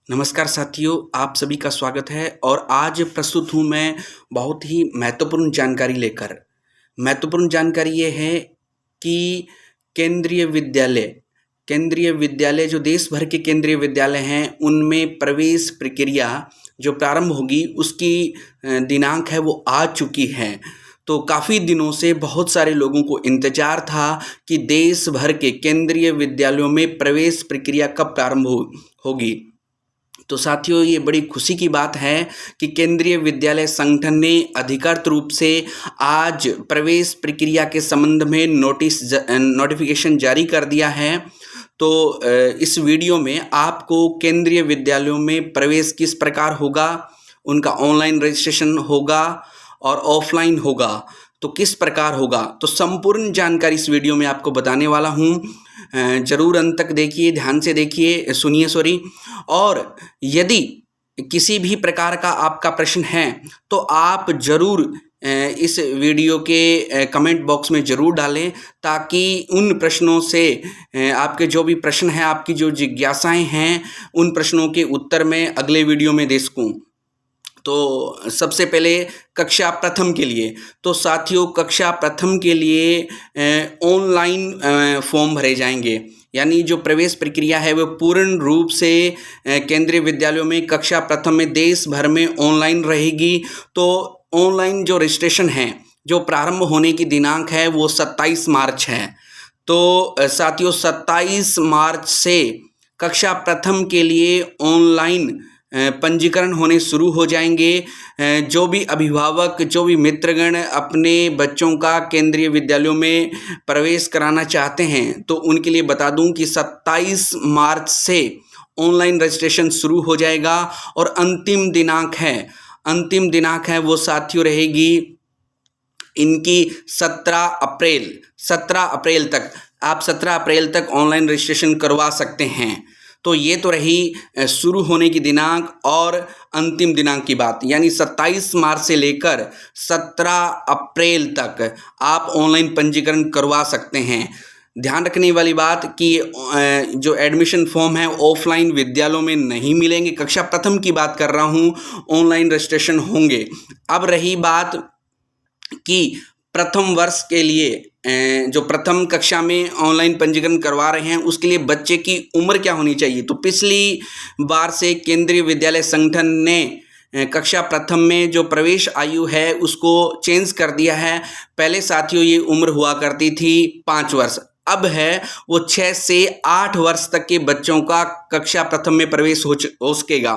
नमस्कार साथियों, आप सभी का स्वागत है और आज प्रस्तुत हूँ मैं बहुत ही महत्वपूर्ण जानकारी लेकर। महत्वपूर्ण जानकारी ये है कि केंद्रीय विद्यालय जो देश भर के केंद्रीय विद्यालय हैं, उनमें प्रवेश प्रक्रिया जो प्रारंभ होगी उसकी दिनांक है वो आ चुकी है। तो काफ़ी दिनों से बहुत सारे लोगों को इंतज़ार था कि देश भर के केंद्रीय विद्यालयों में प्रवेश प्रक्रिया कब प्रारंभ होगी। तो साथियों, ये बड़ी खुशी की बात है कि केंद्रीय विद्यालय संगठन ने अधिकृत रूप से आज प्रवेश प्रक्रिया के संबंध में नोटिफिकेशन जारी कर दिया है। तो इस वीडियो में आपको केंद्रीय विद्यालयों में प्रवेश किस प्रकार होगा, उनका ऑनलाइन रजिस्ट्रेशन होगा और ऑफलाइन होगा तो किस प्रकार होगा, तो संपूर्ण जानकारी इस वीडियो में आपको बताने वाला हूँ। ज़रूर अंत तक देखिए, ध्यान से देखिए, सुनिए। और यदि किसी भी प्रकार का आपका प्रश्न है तो आप ज़रूर इस वीडियो के कमेंट बॉक्स में ज़रूर डालें, ताकि उन प्रश्नों से आपके जो भी प्रश्न हैं, आपकी जो जिज्ञासाएं हैं, उन प्रश्नों के उत्तर मैं अगले वीडियो में दे सकूँ। तो सबसे पहले कक्षा प्रथम के लिए, तो साथियों कक्षा प्रथम के लिए ऑनलाइन फॉर्म भरे जाएंगे। यानी जो प्रवेश प्रक्रिया है वो पूर्ण रूप से केंद्रीय विद्यालयों में कक्षा प्रथम में देश भर में ऑनलाइन रहेगी। तो ऑनलाइन जो रजिस्ट्रेशन है, जो प्रारंभ होने की दिनांक है वो 27 मार्च है। तो साथियों 27 मार्च से कक्षा प्रथम के लिए ऑनलाइन पंजीकरण होने शुरू हो जाएंगे। जो भी अभिभावक, जो भी मित्रगण अपने बच्चों का केंद्रीय विद्यालयों में प्रवेश कराना चाहते हैं, तो उनके लिए बता दूं कि 27 मार्च से ऑनलाइन रजिस्ट्रेशन शुरू हो जाएगा और अंतिम दिनांक है वो साथियों रहेगी इनकी 17 अप्रैल तक। आप 17 अप्रैल तक ऑनलाइन रजिस्ट्रेशन करवा सकते हैं। तो ये तो रही शुरू होने की दिनांक और अंतिम दिनांक की बात, यानी 27 मार्च से लेकर 17 अप्रैल तक आप ऑनलाइन पंजीकरण करवा सकते हैं। ध्यान रखने वाली बात कि जो एडमिशन फॉर्म है ऑफलाइन विद्यालयों में नहीं मिलेंगे। कक्षा प्रथम की बात कर रहा हूँ, ऑनलाइन रजिस्ट्रेशन होंगे। अब रही बात कि प्रथम वर्ष के लिए जो प्रथम कक्षा में ऑनलाइन पंजीकरण करवा रहे हैं उसके लिए बच्चे की उम्र क्या होनी चाहिए। तो पिछली बार से केंद्रीय विद्यालय संगठन ने कक्षा प्रथम में जो प्रवेश आयु है उसको चेंज कर दिया है। पहले साथियों ये उम्र हुआ करती थी 5 वर्ष, अब है वो 6 से 8 वर्ष तक के बच्चों का कक्षा प्रथम में प्रवेश हो सकेगा।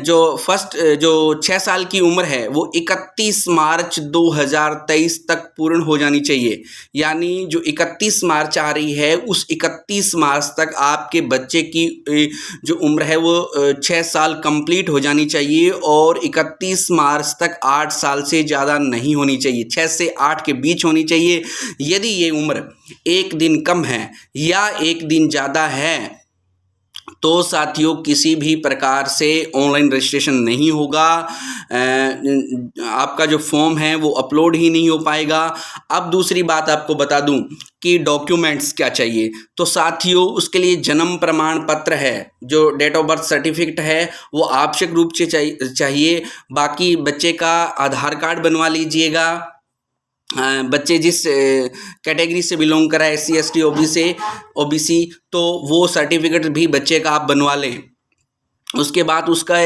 जो 6 साल की उम्र है वो 31 मार्च 2023 तक पूर्ण हो जानी चाहिए। यानी जो 31 मार्च आ रही है उस 31 मार्च तक आपके बच्चे की जो उम्र है वो 6 साल कंप्लीट हो जानी चाहिए और 31 मार्च तक 8 साल से ज़्यादा नहीं होनी चाहिए, 6 से 8 के बीच होनी चाहिए। यदि ये उम्र एक दिन कम है या एक दिन ज़्यादा है तो साथियों किसी भी प्रकार से ऑनलाइन रजिस्ट्रेशन नहीं होगा। आपका जो फॉर्म है वो अपलोड ही नहीं हो पाएगा। अब दूसरी बात आपको बता दूं कि डॉक्यूमेंट्स क्या चाहिए। तो साथियों उसके लिए जन्म प्रमाण पत्र है, जो डेट ऑफ बर्थ सर्टिफिकेट है वो आवश्यक रूप से चाहिए। बाकी बच्चे का आधार कार्ड बनवा लीजिएगा। बच्चे जिस कैटेगरी से बिलोंग करा है, SC ST OBC, तो वो सर्टिफिकेट भी बच्चे का आप बनवा लें। उसके बाद उसका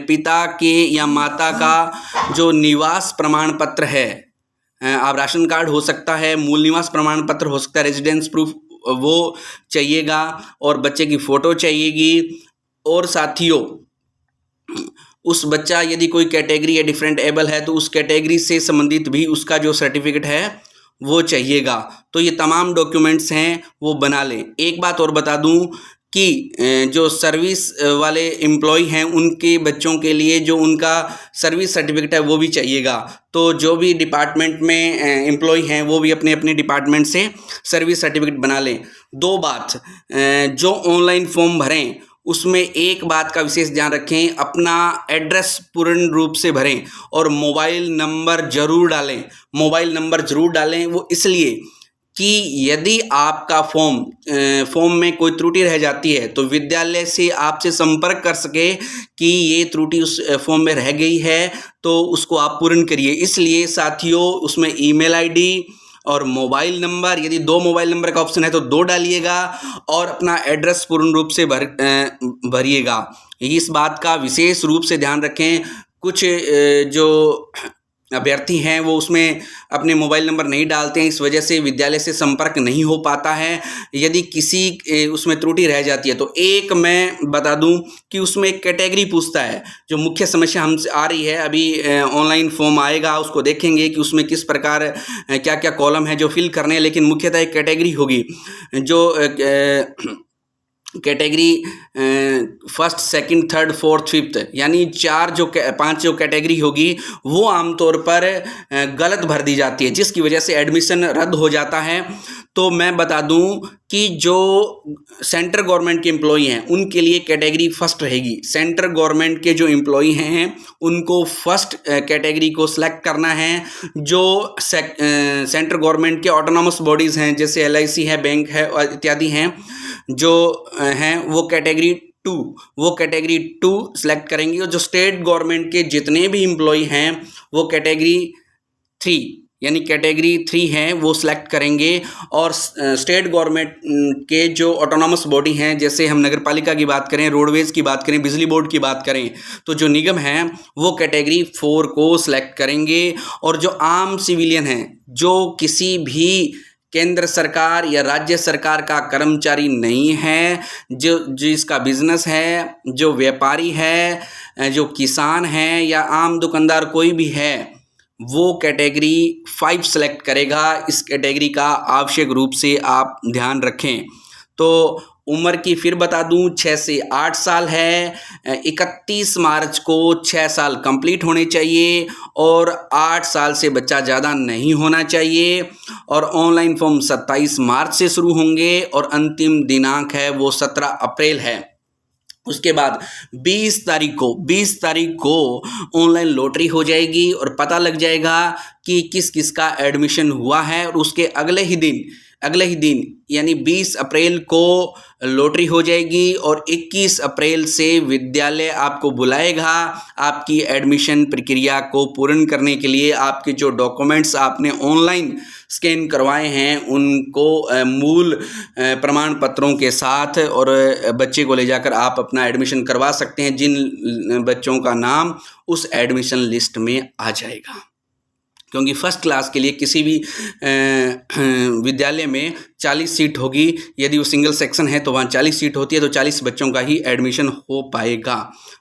पिता के या माता का जो निवास प्रमाण पत्र है, आप राशन कार्ड हो सकता है, मूल निवास प्रमाण पत्र हो सकता है, रेजिडेंस प्रूफ, वो चाहिएगा और बच्चे की फ़ोटो चाहिएगी। और साथियों उस बच्चा यदि कोई कैटेगरी या डिफरेंट एबल है तो उस कैटेगरी से संबंधित भी उसका जो सर्टिफिकेट है वो चाहिएगा। तो ये तमाम डॉक्यूमेंट्स हैं वो बना लें। एक बात और बता दूं कि जो सर्विस वाले एम्प्लॉय हैं उनके बच्चों के लिए जो उनका सर्विस सर्टिफिकेट है वो भी चाहिएगा। तो जो भी डिपार्टमेंट में एम्प्लॉय हैं वो भी अपने अपने डिपार्टमेंट से सर्विस सर्टिफिकेट बना लें। दो बात, जो ऑनलाइन फॉर्म भरें उसमें एक बात का विशेष ध्यान रखें, अपना एड्रेस पूर्ण रूप से भरें और मोबाइल नंबर ज़रूर डालें। वो इसलिए कि यदि आपका फॉर्म में कोई त्रुटि रह जाती है तो विद्यालय से आपसे संपर्क कर सके कि ये त्रुटि उस फॉर्म में रह गई है तो उसको आप पूर्ण करिए। इसलिए साथियों उसमें ईमेल आईडी और मोबाइल नंबर, यदि 2 मोबाइल नंबर का ऑप्शन है तो 2 डालिएगा और अपना एड्रेस पूर्ण रूप से भरिएगा। इस बात का विशेष रूप से ध्यान रखें। कुछ जो अभ्यर्थी हैं वो उसमें अपने मोबाइल नंबर नहीं डालते हैं, इस वजह से विद्यालय से संपर्क नहीं हो पाता है। यदि किसी उसमें त्रुटि रह जाती है तो एक मैं बता दूं कि उसमें एक कैटेगरी पूछता है। जो मुख्य समस्या हमसे आ रही है, अभी ऑनलाइन फॉर्म आएगा उसको देखेंगे कि उसमें किस प्रकार क्या क्या कॉलम है जो फिल करने हैं, लेकिन मुख्यतः एक कैटेगरी होगी जो category first, second, third, fourth, fifth, यानी 5 जो कैटेगरी होगी वो आमतौर पर गलत भर दी जाती है, जिसकी वजह से एडमिशन रद्द हो जाता है। तो मैं बता दूं कि जो सेंट्रल गवर्नमेंट के एम्प्लॉई हैं उनके लिए कैटेगरी फर्स्ट रहेगी। सेंट्रल गवर्नमेंट के जो एम्प्लॉई हैं उनको फर्स्ट कैटेगरी को सिलेक्ट करना है। जो सेंट्रल गवर्नमेंट के ऑटोनॉमस बॉडीज़ हैं जैसे LIC है, बैंक है और इत्यादि हैं, जो हैं वो कैटेगरी 2 सिलेक्ट करेंगे। और जो स्टेट गवर्नमेंट के जितने भी एम्प्लॉई हैं वो कैटेगरी 3 यानी कैटेगरी 3 हैं वो सिलेक्ट करेंगे। और स्टेट गवर्नमेंट के जो ऑटोनॉमस बॉडी हैं, जैसे हम नगर पालिका की बात करें, रोडवेज़ की बात करें, बिजली बोर्ड की बात करें, तो जो निगम हैं वो कैटेगरी 4 को सिलेक्ट करेंगे। और जो आम सिविलियन हैं, जो किसी भी केंद्र सरकार या राज्य सरकार का कर्मचारी नहीं है, जो जिसका बिजनेस है, जो व्यापारी है, जो किसान है या आम दुकानदार कोई भी है, वो कैटेगरी 5 सेलेक्ट करेगा। इस कैटेगरी का आवश्यक रूप से आप ध्यान रखें। तो उम्र की फिर बता दूं, 6 से 8 साल है। 31 मार्च को 6 साल कंप्लीट होने चाहिए और 8 साल से बच्चा ज़्यादा नहीं होना चाहिए। और ऑनलाइन फॉर्म 27 मार्च से शुरू होंगे और अंतिम दिनांक है वो 17 अप्रैल है। उसके बाद 20 तारीख को ऑनलाइन लॉटरी हो जाएगी और पता लग जाएगा कि किस किस का एडमिशन हुआ है। और उसके अगले ही दिन यानी 20 अप्रैल को लॉटरी हो जाएगी और 21 अप्रैल से विद्यालय आपको बुलाएगा आपकी एडमिशन प्रक्रिया को पूर्ण करने के लिए। आपके जो डॉक्यूमेंट्स आपने ऑनलाइन स्कैन करवाए हैं उनको मूल प्रमाण पत्रों के साथ और बच्चे को ले जाकर आप अपना एडमिशन करवा सकते हैं, जिन बच्चों का नाम उस एडमिशन लिस्ट में आ जाएगा। क्योंकि फर्स्ट क्लास के लिए किसी भी विद्यालय में 40 सीट होगी। यदि वो सिंगल सेक्शन है तो वहाँ 40 सीट होती है, तो 40 बच्चों का ही एडमिशन हो पाएगा।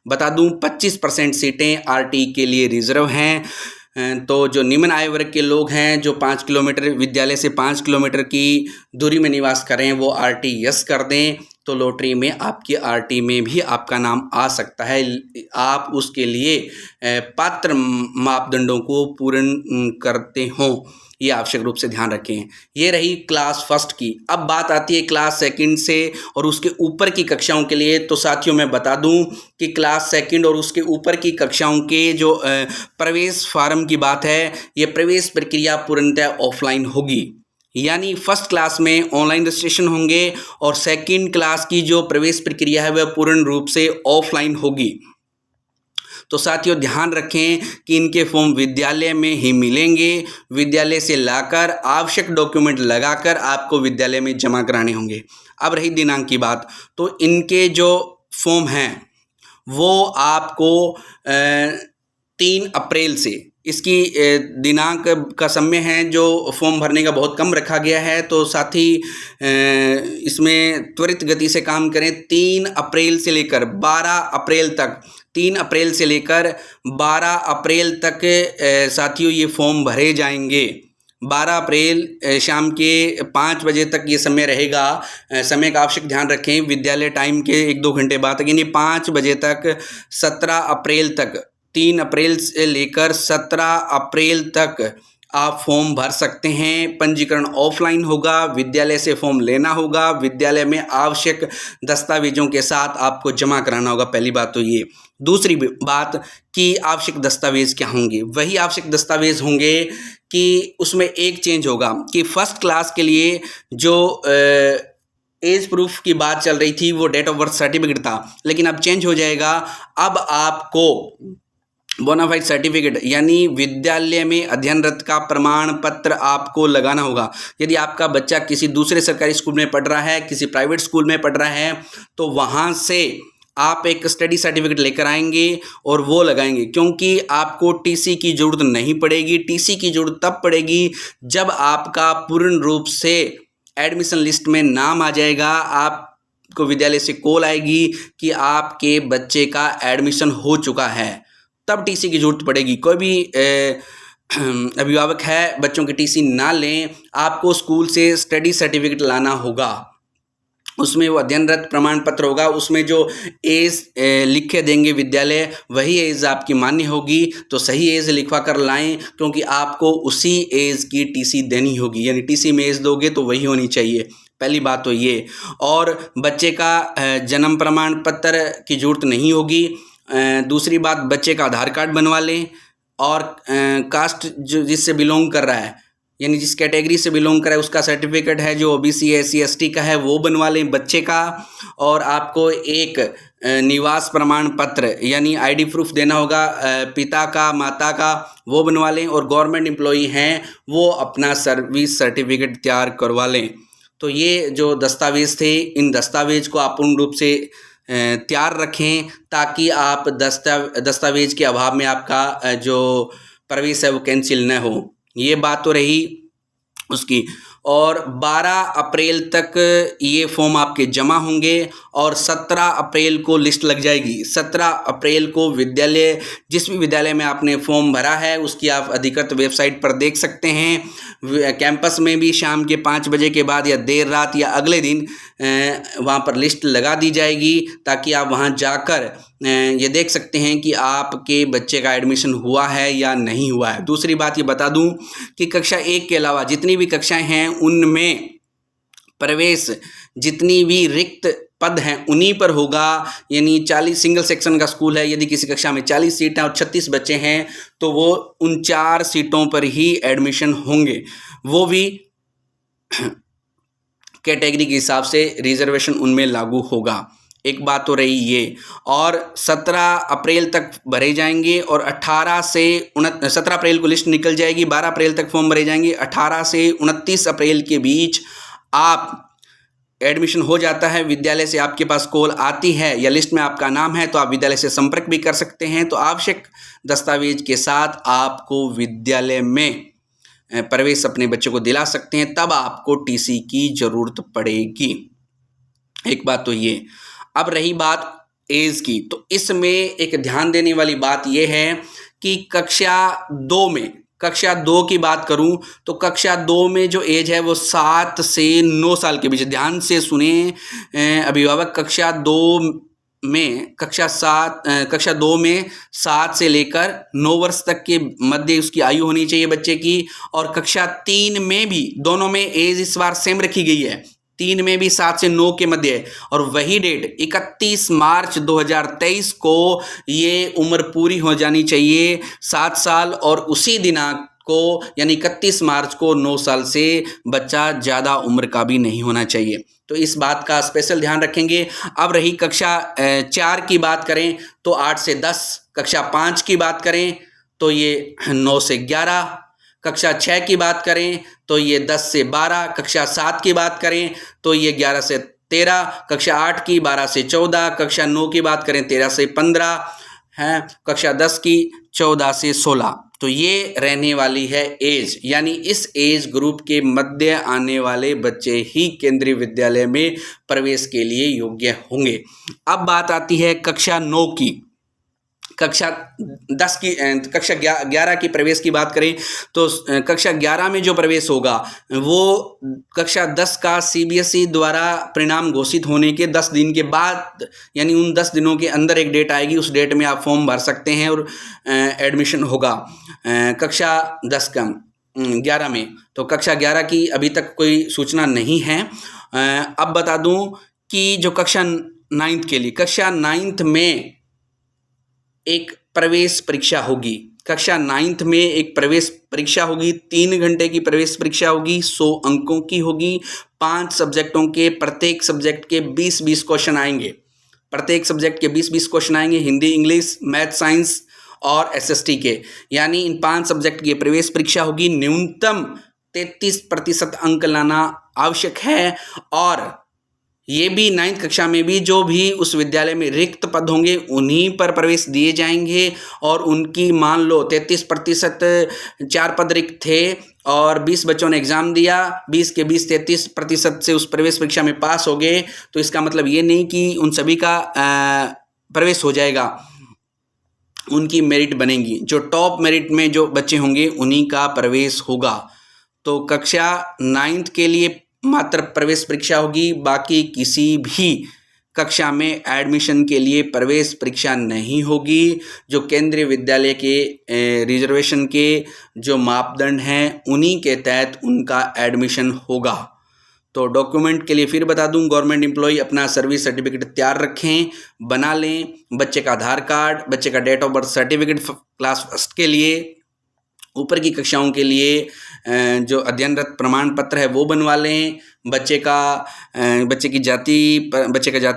बता दूँ 25% सीटें RT के लिए रिजर्व हैं। तो जो निम्न आय वर्ग के लोग हैं, जो 5 किलोमीटर विद्यालय से 5 किलोमीटर की दूरी में निवास करें, वो RT यस कर दें तो लॉटरी में आपकी RT में भी आपका नाम आ सकता है। आप उसके लिए पात्र मापदंडों को पूर्ण करते हों, ये आवश्यक रूप से ध्यान रखें। ये रही क्लास फर्स्ट की। अब बात आती है क्लास सेकंड से और उसके ऊपर की कक्षाओं के लिए। तो साथियों मैं बता दूं कि क्लास सेकंड और उसके ऊपर की कक्षाओं के जो प्रवेश फार्म की बात है, ये प्रवेश प्रक्रिया पूर्णतः ऑफलाइन होगी। यानी फर्स्ट क्लास में ऑनलाइन रजिस्ट्रेशन होंगे और सेकंड क्लास की जो प्रवेश प्रक्रिया है वह पूर्ण रूप से ऑफलाइन होगी। तो साथियों ध्यान रखें कि इनके फॉर्म विद्यालय में ही मिलेंगे। विद्यालय से लाकर आवश्यक डॉक्यूमेंट लगाकर आपको विद्यालय में जमा कराने होंगे। अब रही दिनांक की बात, तो इनके जो फॉर्म हैं वो आपको 3 अप्रैल से, इसकी दिनांक का समय है जो फॉर्म भरने का बहुत कम रखा गया है, तो साथ ही इसमें त्वरित गति से काम करें। 3 अप्रैल से लेकर 12 अप्रैल तक 3 अप्रैल से लेकर 12 अप्रैल तक साथियों ये फॉर्म भरे जाएंगे। 12 अप्रैल शाम के 5 बजे तक ये समय रहेगा। समय का आवश्यक ध्यान रखें, विद्यालय टाइम के 1-2 घंटे बाद तक, यानी 5 बजे तक 17 अप्रैल तक, 3 अप्रैल से लेकर 17 अप्रैल तक आप फॉर्म भर सकते हैं। पंजीकरण ऑफलाइन होगा, विद्यालय से फॉर्म लेना होगा, विद्यालय में आवश्यक दस्तावेजों के साथ आपको जमा कराना होगा। पहली बात तो ये। दूसरी बात कि आवश्यक दस्तावेज क्या होंगे, वही आवश्यक दस्तावेज होंगे कि उसमें एक चेंज होगा कि फर्स्ट क्लास के लिए जो एज प्रूफ की बात चल रही थी वो डेट ऑफ बर्थ सर्टिफिकेट था, लेकिन अब चेंज हो जाएगा। अब आपको बोनाफाइड सर्टिफिकेट यानी विद्यालय में अध्ययनरत का प्रमाण पत्र आपको लगाना होगा। यदि आपका बच्चा किसी दूसरे सरकारी स्कूल में पढ़ रहा है, किसी प्राइवेट स्कूल में पढ़ रहा है, तो वहाँ से आप एक स्टडी सर्टिफिकेट लेकर आएंगे और वो लगाएंगे, क्योंकि आपको टीसी की ज़रूरत नहीं पड़ेगी। टीसी की ज़रूरत तब पड़ेगी जब आपका पूर्ण रूप से एडमिशन लिस्ट में नाम आ जाएगा, आपको विद्यालय से कॉल आएगी कि आपके बच्चे का एडमिशन हो चुका है, तब टीसी की ज़रूरत पड़ेगी। कोई भी अभिभावक है बच्चों की टीसी ना लें, आपको स्कूल से स्टडी सर्टिफिकेट लाना होगा। उसमें वो अध्ययनरत प्रमाण पत्र होगा, उसमें जो एज लिखे देंगे विद्यालय वही एज आपकी मान्य होगी। तो सही एज लिखवा कर लाएं, क्योंकि आपको उसी एज की टीसी देनी होगी, यानी टीसी में एज दोगे तो वही होनी चाहिए। पहली बात तो ये। और बच्चे का जन्म प्रमाण पत्र की ज़रूरत नहीं होगी। दूसरी बात, बच्चे का आधार कार्ड बनवा लें और कास्ट जो जिससे बिलोंग कर रहा है, यानी जिस कैटेगरी से बिलोंग कर रहा है उसका सर्टिफिकेट है, जो ओबीसी एससी एसटी का है वो बनवा लें बच्चे का। और आपको एक निवास प्रमाण पत्र यानी आईडी प्रूफ देना होगा पिता का माता का, वो बनवा लें। और गवर्नमेंट एम्प्लॉई हैं वो अपना सर्विस सर्टिफिकेट तैयार करवा लें। तो ये जो दस्तावेज़ थे, इन दस्तावेज को आप पूर्ण रूप से तैयार रखें, ताकि आप दस्तावेज के अभाव में आपका जो प्रवेश है वो कैंसिल न हो। ये बात तो रही उसकी। और 12 अप्रैल तक ये फॉर्म आपके जमा होंगे और 17 अप्रैल को लिस्ट लग जाएगी। 17 अप्रैल को विद्यालय, जिस भी विद्यालय में आपने फॉर्म भरा है उसकी आप अधिकृत वेबसाइट पर देख सकते हैं। कैंपस में भी शाम के 5 बजे के बाद या देर रात या अगले दिन वहाँ पर लिस्ट लगा दी जाएगी, ताकि आप वहाँ जाकर ये देख सकते हैं कि आपके बच्चे का एडमिशन हुआ है या नहीं हुआ है। दूसरी बात ये बता दूं कि कक्षा 1 के अलावा जितनी भी कक्षाएं हैं उनमें प्रवेश जितनी भी रिक्त पद हैं उन्हीं पर होगा। यानी 40 सिंगल सेक्शन का स्कूल है, यदि किसी कक्षा में 40 सीटें और 36 बच्चे हैं तो वो उन 4 सीटों पर ही एडमिशन होंगे, वो भी कैटेगरी के हिसाब से रिजर्वेशन उनमें लागू होगा। एक बात तो रही ये। और 17 अप्रैल तक भरे जाएंगे और 17 अप्रैल को लिस्ट निकल जाएगी, 12 अप्रैल तक फॉर्म भरे जाएंगे। 18 से 29 अप्रैल के बीच आप एडमिशन हो जाता है, विद्यालय से आपके पास कॉल आती है या लिस्ट में आपका नाम है तो आप विद्यालय से संपर्क भी कर सकते हैं। तो आवश्यक दस्तावेज के साथ आपको विद्यालय में प्रवेश अपने बच्चे को दिला सकते हैं, तब आपको टीसी की ज़रूरत पड़ेगी। एक बात तो ये। अब रही बात एज की, तो इसमें एक ध्यान देने वाली बात यह है कि कक्षा 2 में, कक्षा 2 की बात करूं तो कक्षा 2 में जो एज है वो 7 से 9 साल के बीच। ध्यान से सुने अभिभावक, कक्षा 2 में 7 से लेकर 9 वर्ष तक के मध्य उसकी आयु होनी चाहिए बच्चे की। और कक्षा 3 में भी, दोनों में एज इस बार सेम रखी गई है, 3 में भी 7 से 9 के मध्य है। और वही डेट 31 मार्च 2023 को ये उम्र पूरी हो जानी चाहिए, 7 साल। और उसी दिनांक को यानी 31 मार्च को 9 साल से बच्चा ज़्यादा उम्र का भी नहीं होना चाहिए। तो इस बात का स्पेशल ध्यान रखेंगे। अब रही कक्षा 4 की बात करें तो 8 से 10, कक्षा 5 की बात करें तो ये 9 से 11, कक्षा 6 की बात करें तो ये 10 से 12, कक्षा 7 की बात करें तो ये 11 से 13, कक्षा 8 की 12 से 14, कक्षा 9 की बात करें 13 से 15 है, कक्षा 10 की 14 से 16। तो ये रहने वाली है एज, यानी इस एज ग्रुप के मध्य आने वाले बच्चे ही केंद्रीय विद्यालय में प्रवेश के लिए योग्य होंगे। अब बात आती है कक्षा 9 की। कक्षा 10 की, कक्षा 11 की प्रवेश की बात करें तो कक्षा 11 में जो प्रवेश होगा वो कक्षा 10 का सीबीएसई द्वारा परिणाम घोषित होने के 10 दिन के बाद, यानी उन 10 दिनों के अंदर एक डेट आएगी, उस डेट में आप फॉर्म भर सकते हैं और एडमिशन होगा कक्षा 10 का 11 में। तो कक्षा 11 की अभी तक कोई सूचना नहीं है। अब बता दूं कि जो कक्षा 9 के लिए, कक्षा 9 में एक प्रवेश परीक्षा होगी। कक्षा 9th में एक प्रवेश परीक्षा होगी, 3 घंटे की प्रवेश परीक्षा होगी, 100 अंकों की होगी, 5 सब्जेक्टों के, प्रत्येक सब्जेक्ट के 20-20 क्वेश्चन आएंगे। प्रत्येक सब्जेक्ट के 20-20 क्वेश्चन आएंगे, हिंदी, इंग्लिश, मैथ, साइंस और एसएसटी के। यानी इन 5 सब्जेक्ट की प्रवेश परीक्षा होगी। न्यूनतम 33% अंक लाना आवश्यक है और ये भी 9th कक्षा में भी जो भी उस विद्यालय में रिक्त पद होंगे उन्हीं पर प्रवेश दिए जाएंगे। और उनकी मान लो 33% 4 पद रिक्त थे और 20 बच्चों ने एग्ज़ाम दिया, 20 के 20 33% से उस प्रवेश परीक्षा में पास हो गए, तो इसका मतलब ये नहीं कि उन सभी का प्रवेश हो जाएगा, उनकी मेरिट बनेगी। जो टॉप मेरिट में जो बच्चे होंगे उन्हीं का प्रवेश होगा। तो कक्षा 9th के लिए मात्र प्रवेश परीक्षा होगी, बाकी किसी भी कक्षा में एडमिशन के लिए प्रवेश परीक्षा नहीं होगी। जो केंद्रीय विद्यालय के रिजर्वेशन के जो मापदंड हैं उन्हीं के तहत उनका एडमिशन होगा। तो डॉक्यूमेंट के लिए फिर बता दूं, गवर्नमेंट एम्प्लॉय अपना सर्विस सर्टिफिकेट तैयार रखें, बना लें, बच्चे का आधार कार्ड, बच्चे का date of birth certificate class 1 के लिए, ऊपर की कक्षाओं के लिए जो अध्ययनरत प्रमाण पत्र है वो बनवा लें, बच्चे का जाति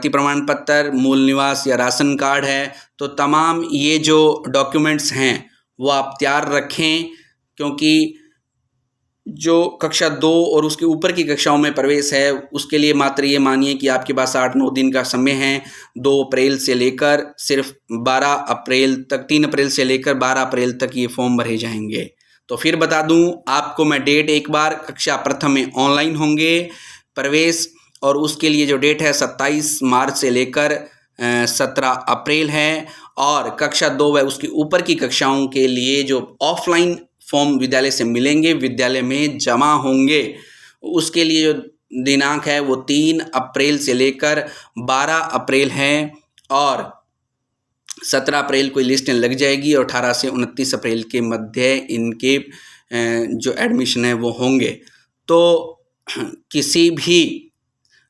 प्रमाण पत्र, मूल निवास या राशन कार्ड है, तो तमाम ये जो डॉक्यूमेंट्स हैं वो आप तैयार रखें। क्योंकि जो कक्षा 2 और उसके ऊपर की कक्षाओं में प्रवेश है उसके लिए मात्र ये मानिए कि आपके पास 8-9 दिन का समय है। 2 अप्रैल से लेकर सिर्फ 12 अप्रैल तक, 3 अप्रैल से लेकर 12 अप्रैल तक ये फॉर्म भरे जाएंगे। तो फिर बता दूं आपको मैं डेट एक बार, कक्षा प्रथम में ऑनलाइन होंगे प्रवेश, और उसके लिए जो डेट है 27 मार्च से लेकर 17 अप्रैल है। और कक्षा 2 व उसके ऊपर की कक्षाओं के लिए जो ऑफलाइन फॉर्म विद्यालय से मिलेंगे, विद्यालय में जमा होंगे, उसके लिए जो दिनांक है वो 3 अप्रैल से लेकर 12 अप्रैल है। और 17 अप्रैल को लिस्ट लग जाएगी और 18 से 29 अप्रैल के मध्य इनके जो एडमिशन है वो होंगे। तो किसी भी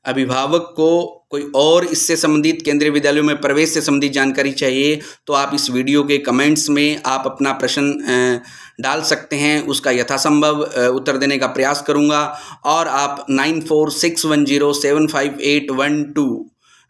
अभिभावक को कोई और इससे संबंधित केंद्रीय विद्यालयों में प्रवेश से संबंधित जानकारी चाहिए तो आप इस वीडियो के कमेंट्स में आप अपना प्रश्न डाल सकते हैं, उसका यथासंभव उत्तर देने का प्रयास करूंगा। और आप 9461075812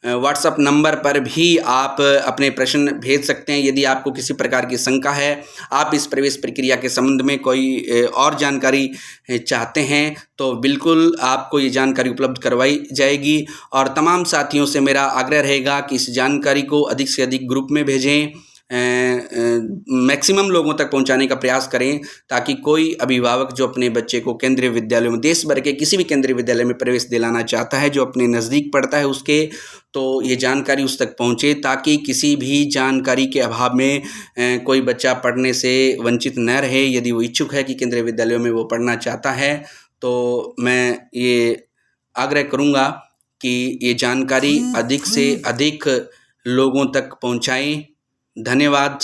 व्हाट्सएप नंबर पर भी आप अपने प्रश्न भेज सकते हैं। यदि आपको किसी प्रकार की शंका है, आप इस प्रवेश प्रक्रिया के संबंध में कोई और जानकारी चाहते हैं, तो बिल्कुल आपको ये जानकारी उपलब्ध करवाई जाएगी। और तमाम साथियों से मेरा आग्रह रहेगा कि इस जानकारी को अधिक से अधिक ग्रुप में भेजें, मैक्सिमम लोगों तक पहुंचाने का प्रयास करें, ताकि कोई अभिभावक जो अपने बच्चे को केंद्रीय विद्यालयों में, देश भर के किसी भी केंद्रीय विद्यालय में प्रवेश दिलाना चाहता है जो अपने नज़दीक पड़ता है उसके, तो ये जानकारी उस तक पहुंचे, ताकि किसी भी जानकारी के अभाव में कोई बच्चा पढ़ने से वंचित न रहे। यदि वो इच्छुक है कि केंद्रीय विद्यालयों में वो पढ़ना चाहता है, तो मैं ये आग्रह करूँगा कि ये जानकारी अधिक से अधिक लोगों तक पहुँचाएँ। धन्यवाद।